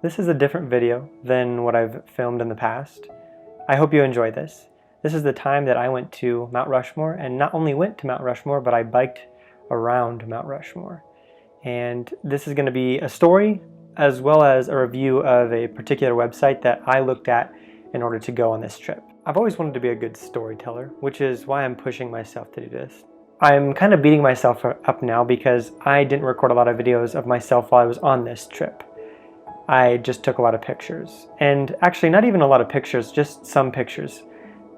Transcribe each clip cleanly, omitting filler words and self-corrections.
This is a different video than what I've filmed in the past. I hope you enjoy this. This is the time that I went to Mount Rushmore, and not only went to Mount Rushmore, but I biked around Mount Rushmore. And this is going to be a story as well as a review of a particular website that I looked at in order to go on this trip. I've always wanted to be a good storyteller, which is why I'm pushing myself to do this. I'm kind of beating myself up now because I didn't record a lot of videos of myself while I was on this trip. I just took a lot of pictures, and actually not even a lot of pictures, just some pictures.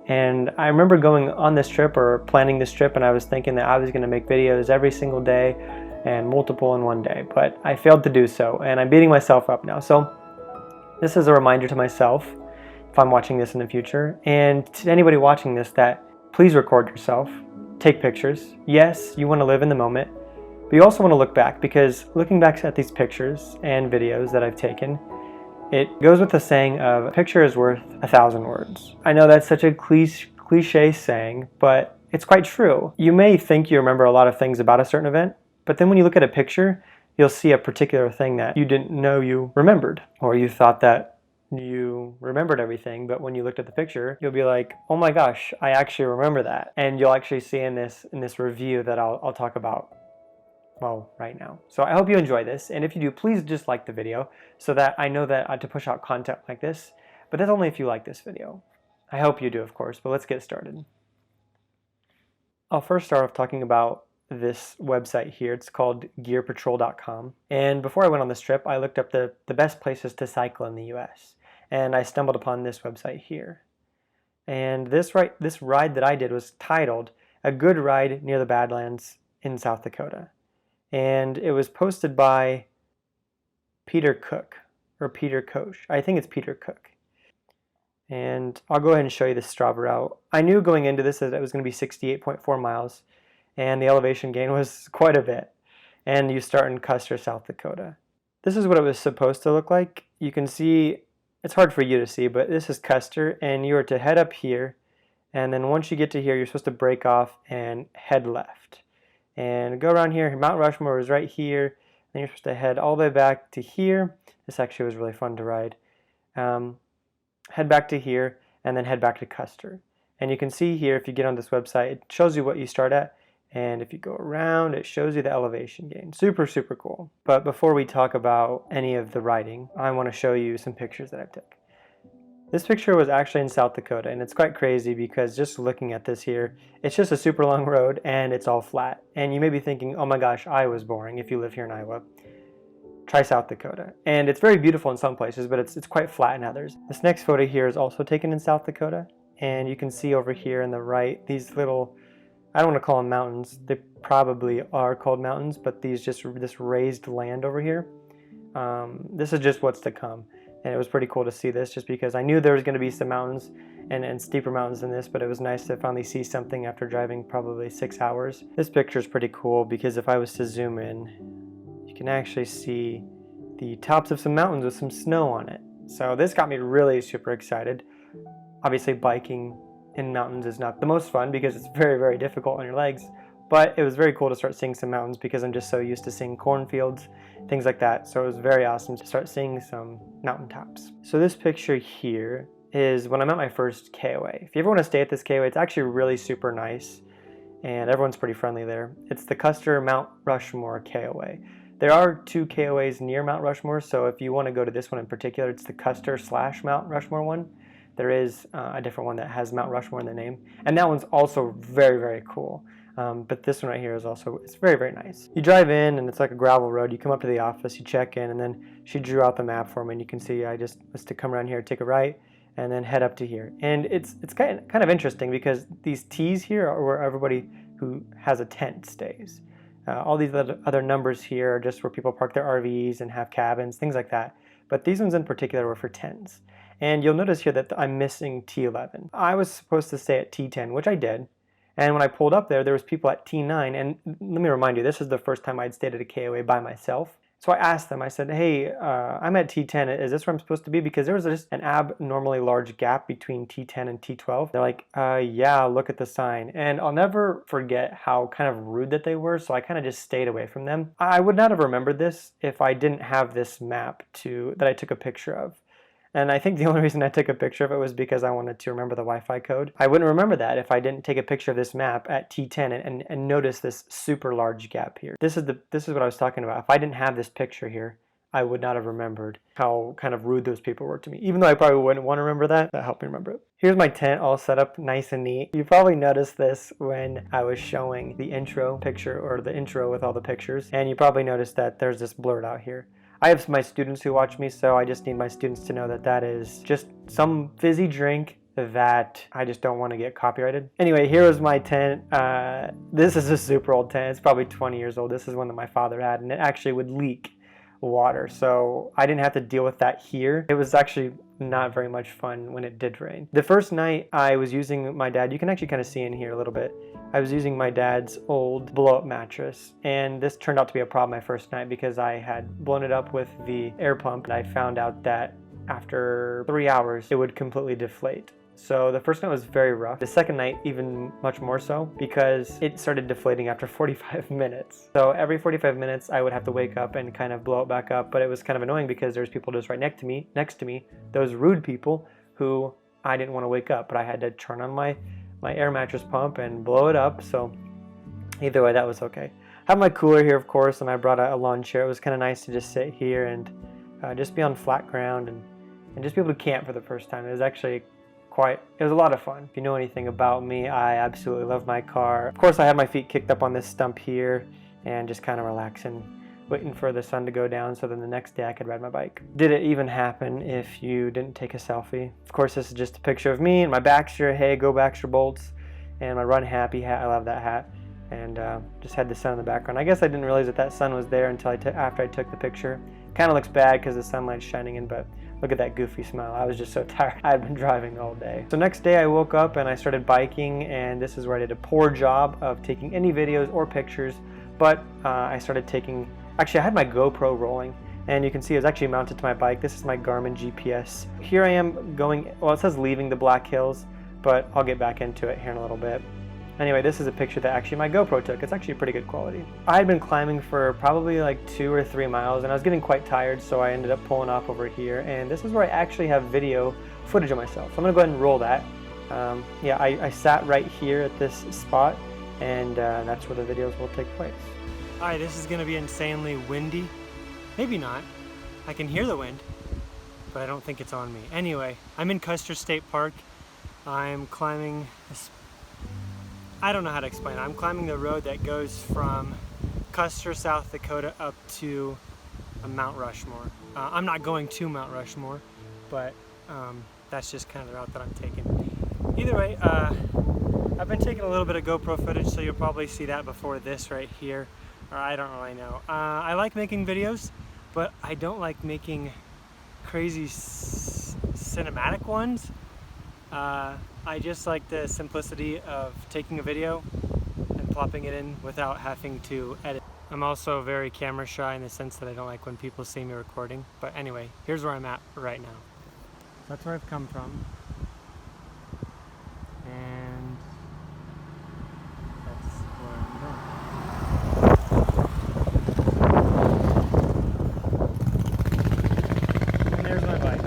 And I remember going on this trip or planning this trip, and I was thinking that I was going to make videos every single day and multiple in one day, but I failed to do so, and I'm beating myself up now. So this is a reminder to myself if I'm watching this in the future, and to anybody watching this, that please record yourself, take pictures. Yes, you want to live in the moment, but you also want to look back, because looking back at these pictures and videos that I've taken, it goes with the saying of a picture is worth 1,000 words. I know that's such a cliche saying, but it's quite true. You may think you remember a lot of things about a certain event, but then when you look at a picture, you'll see a particular thing that you didn't know you remembered, or you thought that you remembered everything, but when you looked at the picture, you'll be like, oh my gosh, I actually remember that. And you'll actually see in this review that I'll talk about, well, right now. So I hope you enjoy this, and if you do, please just like the video so that I know that to push out content like this, but that's only if you like this video. I hope you do, of course, but let's get started. I'll first start off talking about this website here. It's called Gearpatrol.com, and before I went on this trip, I looked up the best places to cycle in the US, and I stumbled upon this website here. And this ride that I did was titled A Good Ride Near the Badlands in South Dakota. And it was posted by Peter Cook, or Peter Koch. I think it's Peter Cook. And I'll go ahead and show you the Strava route. I knew going into this that it was going to be 68.4 miles, and the elevation gain was quite a bit. And you start in Custer, South Dakota. This is what it was supposed to look like. You can see, it's hard for you to see, but this is Custer, and you are to head up here, and then once you get to here, you're supposed to break off and head left. And go around here. Mount Rushmore is right here. Then you're supposed to head all the way back to here. This actually was really fun to ride. Head back to here, and then head back to Custer. And you can see here, if you get on this website, it shows you what you start at. And if you go around, it shows you the elevation gain. Super, super cool. But before we talk about any of the riding, I want to show you some pictures that I took. This picture was actually in South Dakota, and it's quite crazy because just looking at this here, it's just a super long road and it's all flat. And you may be thinking, oh my gosh, Iowa's boring if you live here in Iowa. Try South Dakota. And it's very beautiful in some places, but it's quite flat in others. This next photo here is also taken in South Dakota, and you can see over here on the right, these little, I don't want to call them mountains. They probably are called mountains, but this raised land over here. This is just what's to come. And it was pretty cool to see this, just because I knew there was going to be some mountains and steeper mountains than this, but it was nice to finally see something after driving probably 6 hours. This picture is pretty cool because if I was to zoom in, you can actually see the tops of some mountains with some snow on it. So this got me really super excited. Obviously biking in mountains is not the most fun because it's very, very difficult on your legs, but it was very cool to start seeing some mountains because I'm just so used to seeing cornfields, things like that. So it was very awesome to start seeing some mountaintops. So this picture here is when I'm at my first KOA. If you ever want to stay at this KOA, it's actually really super nice and everyone's pretty friendly there. It's the Custer Mount Rushmore KOA. There are 2 KOAs near Mount Rushmore, so if you want to go to this one in particular, it's the Custer/Mount Rushmore one. There is a different one that has Mount Rushmore in the name, and that one's also very, very cool. But this one right here is also, it's very, very nice. You drive in and it's like a gravel road. You come up to the office, you check in, and then she drew out the map for me, and you can see I just was to come around here, take a right, and then head up to here. And it's kind of interesting because these T's here are where everybody who has a tent stays. All these other numbers here are just where people park their RVs and have cabins, things like that. But these ones in particular were for tents. And you'll notice here that I'm missing T11. I was supposed to stay at T10, which I did. And when I pulled up there was people at T9. And let me remind you, this is the first time I'd stayed at a KOA by myself. So I asked them, I said, hey, I'm at T10. Is this where I'm supposed to be? Because there was just an abnormally large gap between T10 and T12. They're like, yeah, look at the sign. And I'll never forget how kind of rude that they were. So I kind of just stayed away from them. I would not have remembered this if I didn't have this map that I took a picture of. And I think the only reason I took a picture of it was because I wanted to remember the Wi-Fi code. I wouldn't remember that if I didn't take a picture of this map at T10 and notice this super large gap here. This is what I was talking about. If I didn't have this picture here, I would not have remembered how kind of rude those people were to me. Even though I probably wouldn't want to remember that, that helped me remember it. Here's my tent all set up nice and neat. You probably noticed this when I was showing the intro picture or the intro with all the pictures. And you probably noticed that there's this blurred out here. I have my students who watch me, so I just need my students to know that that is just some fizzy drink that I just don't want to get copyrighted. Anyway, here was my tent. This is a super old tent. It's probably 20 years old. This is one that my father had, and it actually would leak water, so I didn't have to deal with that here. It was actually not very much fun when it did rain. The first night I was using my dad, you can actually kind of see in here a little bit, I was using my dad's old blow-up mattress, and this turned out to be a problem my first night because I had blown it up with the air pump, and I found out that after 3 hours it would completely deflate. So the first night was very rough. The second night even much more so because it started deflating after 45 minutes. So every 45 minutes I would have to wake up and kind of blow it back up, but it was kind of annoying because there's people just right next to me, those rude people who I didn't want to wake up, but I had to turn on my air mattress pump and blow it up. So either way, that was okay. I have my cooler here, of course, and I brought a lawn chair. It was kind of nice to just sit here and just be on flat ground and just be able to camp for the first time. It was actually it was a lot of fun. If you know anything about me, I absolutely love my car. Of course, I had my feet kicked up on this stump here and just kind of relaxing, waiting for the sun to go down so then the next day I could ride my bike. Did it even happen if you didn't take a selfie? Of course, this is just a picture of me and my Baxter, hey, go Baxter Bolts, and my Run Happy hat. I love that hat. And just had the sun in the background. I guess I didn't realize that sun was there until after I took the picture. Kind of looks bad because the sunlight's shining in, but look at that goofy smile. I was just so tired. I had been driving all day. So next day I woke up and I started biking, and this is where I did a poor job of taking any videos or pictures, but I started taking, actually I had my GoPro rolling, and you can see it was actually mounted to my bike. This is my Garmin GPS. Here I am going, well, it says leaving the Black Hills, but I'll get back into it here in a little bit. Anyway, this is a picture that actually my GoPro took. It's actually pretty good quality. I had been climbing for probably like 2 or 3 miles, and I was getting quite tired, so I ended up pulling off over here, and this is where I actually have video footage of myself. So I'm gonna go ahead and roll that. Yeah, I sat right here at this spot, and that's where the videos will take place. Alright, this is gonna be insanely windy. Maybe not. I can hear the wind, but I don't think it's on me. Anyway, I'm in Custer State Park. I'm climbing this, I don't know how to explain it. I'm climbing the road that goes from Custer, South Dakota up to Mount Rushmore. I'm not going to Mount Rushmore, but that's just kind of the route that I'm taking. Either way, I've been taking a little bit of GoPro footage, so you'll probably see that before this right here, or I don't really know. I like making videos, but I don't like making crazy cinematic ones. I just like the simplicity of taking a video and plopping it in without having to edit. I'm also very camera shy in the sense that I don't like when people see me recording. But anyway, here's where I'm at right now. That's where I've come from. And that's where I'm going. And there's my bike.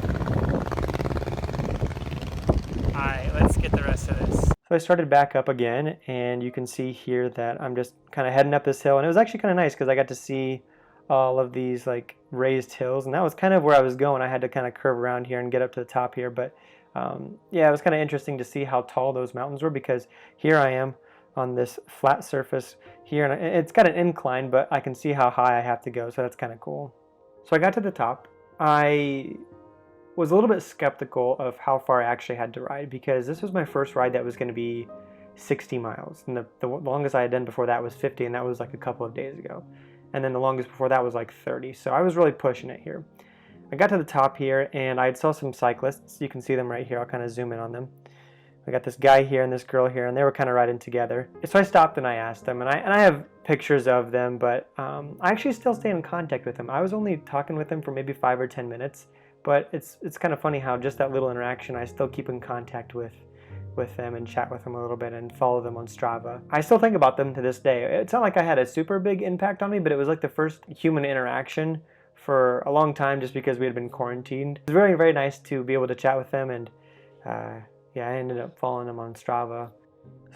Let's get the rest of this. So I started back up again, and you can see here that I'm just kind of heading up this hill, and it was actually kind of nice because I got to see all of these like raised hills, and that was kind of where I was going. I had to kind of curve around here and get up to the top here, but yeah, it was kind of interesting to see how tall those mountains were, because here I am on this flat surface here, and it's got an incline, but I can see how high I have to go, so that's kind of cool. So I got to the top. I was a little bit skeptical of how far I actually had to ride, because this was my first ride that was going to be 60 miles, and the longest I had done before that was 50, and that was like a couple of days ago, and then the longest before that was like 30, so I was really pushing it here. I got to the top here, and I saw some cyclists. You can see them right here. I'll kind of zoom in on them. I got this guy here and this girl here, and they were kind of riding together. So I stopped and I asked them, and I have pictures of them, but I actually still stay in contact with them. I was only talking with them for maybe 5 or 10 minutes, but it's kind of funny how just that little interaction, I still keep in contact with them and chat with them a little bit and follow them on Strava. I still think about them to this day. It's not like I had a super big impact on me, but it was like the first human interaction for a long time, just because we had been quarantined. It was very, very nice to be able to chat with them, and yeah, I ended up following them on Strava.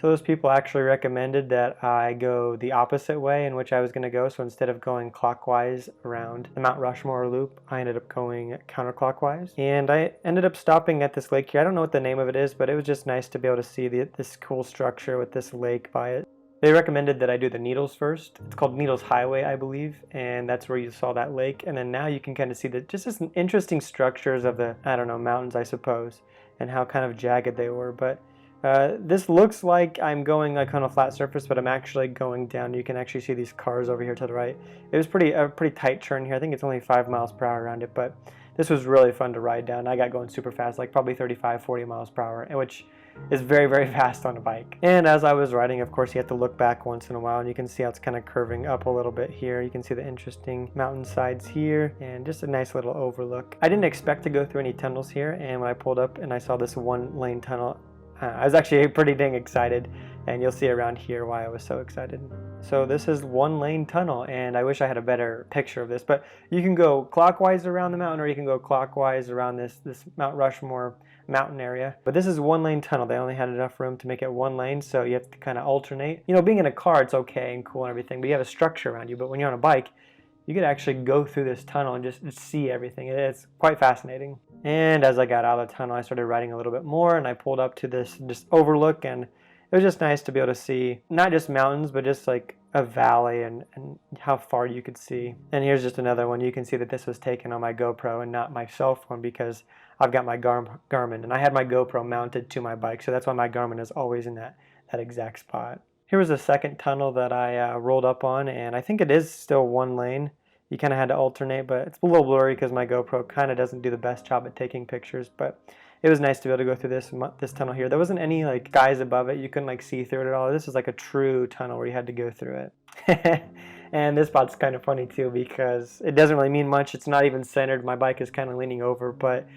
So those people actually recommended that I go the opposite way in which I was going to go. So instead of going clockwise around the Mount Rushmore loop, I ended up going counterclockwise. And I ended up stopping at this lake here. I don't know what the name of it is, but it was just nice to be able to see this cool structure with this lake by it. They recommended that I do the Needles first. It's called Needles Highway, I believe, and that's where you saw that lake. And then now you can kind of see just this interesting structures of the, I don't know, mountains, I suppose, and how kind of jagged they were. But this looks like I'm going like on a flat surface, but I'm actually going down. You can actually see these cars over here to the right. It was a pretty tight turn here. I think it's only 5 miles per hour around it, but this was really fun to ride down. I got going super fast, like probably 35, 40 miles per hour, which is very, very fast on a bike. And as I was riding, of course, you have to look back once in a while, and you can see how it's kind of curving up a little bit here. You can see the interesting mountain sides here, and just a nice little overlook. I didn't expect to go through any tunnels here, and when I pulled up and I saw this one-lane tunnel, I was actually pretty dang excited, and you'll see around here why I was so excited. So this is one-lane tunnel, and I wish I had a better picture of this, but you can go clockwise around the mountain, or you can go clockwise around this Mount Rushmore mountain area. But this is one-lane tunnel. They only had enough room to make it one lane, so you have to kind of alternate. You know, being in a car, it's okay and cool and everything, but you have a structure around you. But when you're on a bike, you could actually go through this tunnel and just see everything. It's quite fascinating. And as I got out of the tunnel, I started riding a little bit more, and I pulled up to this overlook, and it was just nice to be able to see not just mountains, but just like a valley and how far you could see. And here's just another one. You can see that this was taken on my GoPro and not my cell phone, because I've got my Garmin, and I had my GoPro mounted to my bike, so that's why my Garmin is always in that exact spot. Here was the second tunnel that I rolled up on, and I think it is still one lane. You kind of had to alternate, but it's a little blurry because my GoPro kind of doesn't do the best job at taking pictures, but it was nice to be able to go through this tunnel here. There wasn't any like skies above it. You couldn't like see through it at all. This is like a true tunnel where you had to go through it. And this spot's kind of funny too, because it doesn't really mean much. It's not even centered. My bike is kind of leaning over, but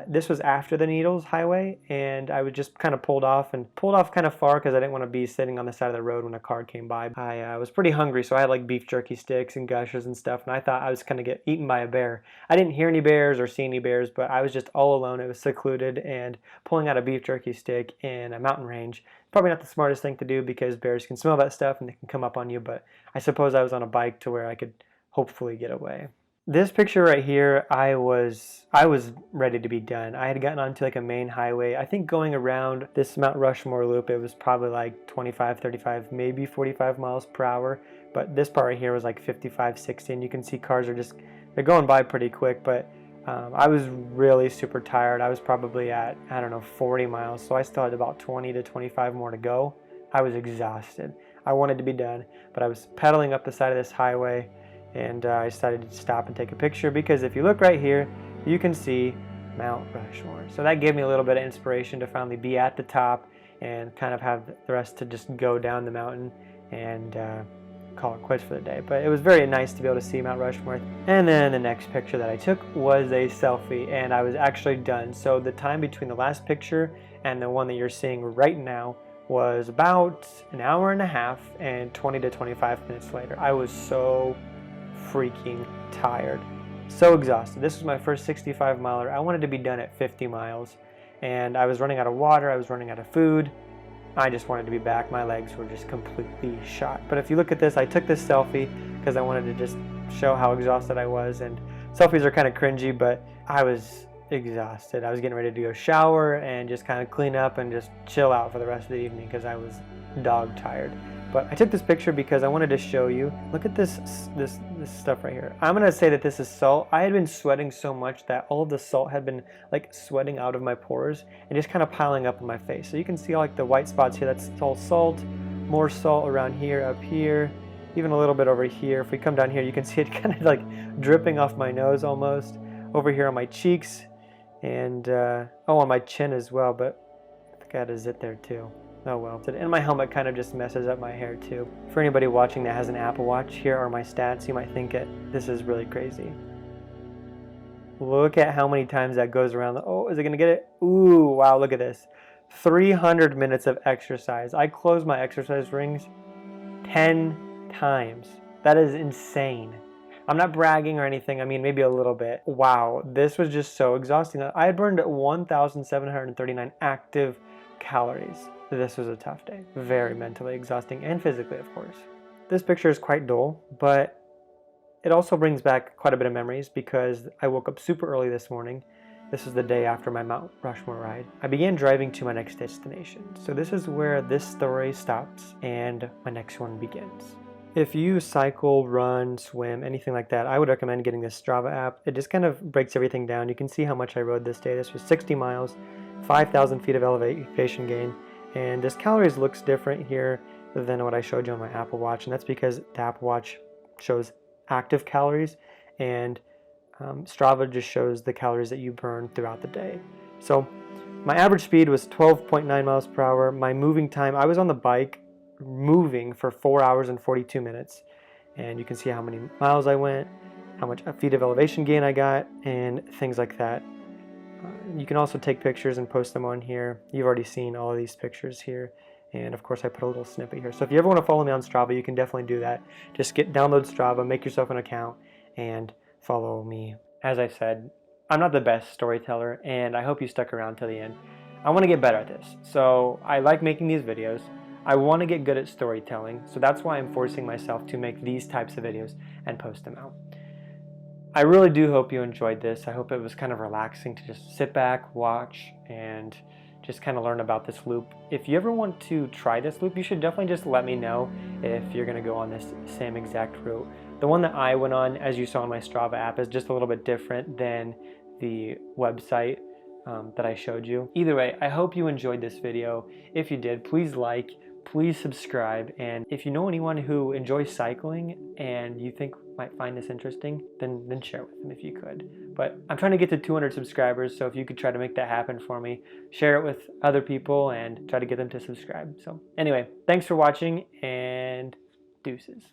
this was after the Needles Highway, and I was just kind of pulled off kind of far because I didn't want to be sitting on the side of the road when a car came by. I was pretty hungry, so I had like beef jerky sticks and gushers and stuff, and I thought I was going to get eaten by a bear. I didn't hear any bears or see any bears, but I was just all alone. It was secluded, and pulling out a beef jerky stick in a mountain range, probably not the smartest thing to do, because bears can smell that stuff and they can come up on you, but I suppose I was on a bike to where I could hopefully get away. This picture right here, I was ready to be done. I had gotten onto like a main highway. I think going around this Mount Rushmore loop, it was probably like 25, 35, maybe 45 miles per hour. But this part right here was like 55, 60, and you can see cars they're going by pretty quick, but I was really super tired. I was probably at, I don't know, 40 miles, so I still had about 20 to 25 more to go. I was exhausted. I wanted to be done, but I was pedaling up the side of this highway, and I decided to stop and take a picture, because if you look right here, you can see Mount Rushmore. So that gave me a little bit of inspiration to finally be at the top and kind of have the rest to just go down the mountain and call it quits for the day. But it was very nice to be able to see Mount Rushmore. And then the next picture that I took was a selfie, and I was actually done. So the time between the last picture and the one that you're seeing right now was about an hour and a half, and 20 to 25 minutes later. I was so freaking tired, so exhausted. This was my first 65 miler. I wanted to be done at 50 miles, and I was running out of water, I was running out of food. I just wanted to be back. My legs were just completely shot. But if you look at this, I took this selfie because I wanted to just show how exhausted I was, and selfies are kind of cringy, but I was exhausted. I was getting ready to go shower and just kind of clean up and just chill out for the rest of the evening because I was dog tired. But I took this picture because I wanted to show you. Look at this stuff right here. I'm gonna say that this is salt. I had been sweating so much that all of the salt had been like sweating out of my pores and just kind of piling up on my face. So you can see like the white spots here. That's all salt. More salt around here, up here, even a little bit over here. If we come down here, you can see it kind of like dripping off my nose almost. Over here on my cheeks and on my chin as well. But I think I had a zit there too. Oh well. And my helmet kind of just messes up my hair too. For anybody watching that has an Apple Watch, here are my stats. You might think this is really crazy. Look at how many times that goes around. Oh, is it gonna get it? Ooh, wow, look at this. 300 minutes of exercise. I closed my exercise rings 10 times. That is insane. I'm not bragging or anything. I mean, maybe a little bit. Wow, this was just so exhausting. I had burned 1,739 active calories. This was a tough day. Very mentally exhausting and physically, of course. This picture is quite dull, but it also brings back quite a bit of memories because I woke up super early this morning. This is the day after my Mount Rushmore ride. I began driving to my next destination. So this is where this story stops and my next one begins. If you cycle, run, swim, anything like that, I would recommend getting this Strava app. It just kind of breaks everything down. You can see how much I rode this day. This was 60 miles, 5,000 feet of elevation gain. And this calories looks different here than what I showed you on my Apple Watch. And that's because the Apple Watch shows active calories and Strava just shows the calories that you burn throughout the day. So my average speed was 12.9 miles per hour. My moving time, I was on the bike moving for 4 hours and 42 minutes. And you can see how many miles I went, how much feet of elevation gain I got, and things like that. You can also take pictures and post them on here. You've already seen all of these pictures here. And of course I put a little snippet here. So if you ever want to follow me on Strava, you can definitely do that. Just download Strava, make yourself an account, and follow me. As I said, I'm not the best storyteller, and I hope you stuck around till the end. I want to get better at this. So I like making these videos. I want to get good at storytelling. So that's why I'm forcing myself to make these types of videos and post them out. I really do hope you enjoyed this. I hope it was kind of relaxing to just sit back, watch, and just kind of learn about this loop. If you ever want to try this loop, you should definitely just let me know if you're going to go on this same exact route. The one that I went on, as you saw on my Strava app, is just a little bit different than the website that I showed you. Either way, I hope you enjoyed this video. If you did, please like, please subscribe, and if you know anyone who enjoys cycling and you think might find this interesting, then share with them if you could. But I'm trying to get to 200 subscribers, so if you could try to make that happen for me, share it with other people and try to get them to subscribe. So anyway, thanks for watching and deuces.